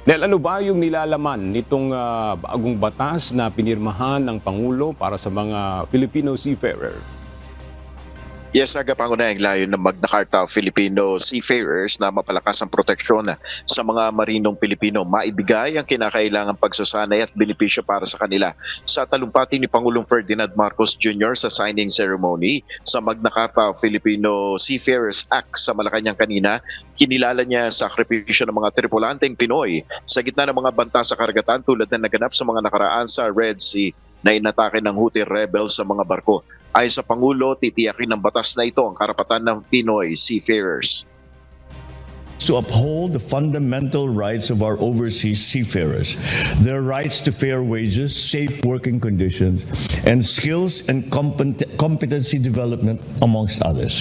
Nel, ano ba yung nilalaman nitong bagong batas na pinirmahan ng Pangulo para sa mga Filipino seafarer? Yes, pangunahing layon ng Magna Carta of Filipino Seafarers na mapalakas ang proteksyon sa mga marinong Pilipino, maibigay ang kinakailangang pagsasanay at benepisyo para sa kanila. Sa talumpati ni Pangulong Ferdinand Marcos Jr. sa signing ceremony sa Magna Carta of Filipino Seafarers Act sa Malacanang kanina, kinilala niya sa sakripisyo ng mga tripulanteng Pinoy sa gitna ng mga banta sa karagatan tulad na naganap sa mga nakaraan sa Red Sea na inatake ng Houthi rebels sa mga barko. Ayon sa Pangulo, titiyakin ng batas na ito ang karapatan ng Pinoy seafarers. To uphold the fundamental rights of our overseas seafarers, their rights to fair wages, safe working conditions, and skills and competency development, amongst others.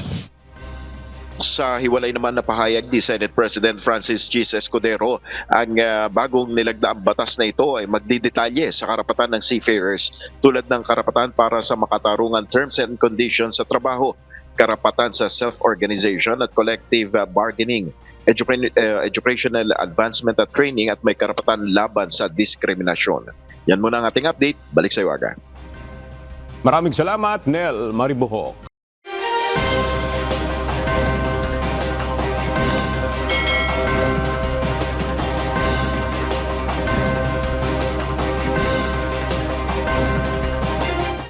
Sa hiwalay naman na pahayag ni Senate President Francis G. Escudero, ang bagong nilagdaang batas na ito ay magdidetalye sa karapatan ng seafarers tulad ng karapatan para sa makatarungan terms and conditions sa trabaho, karapatan sa self-organization at collective bargaining, educational advancement at training at may karapatan laban sa diskriminasyon. Yan muna ang ating update. Balik sa iyo, Aga. Maraming salamat, Nel Maribuhok.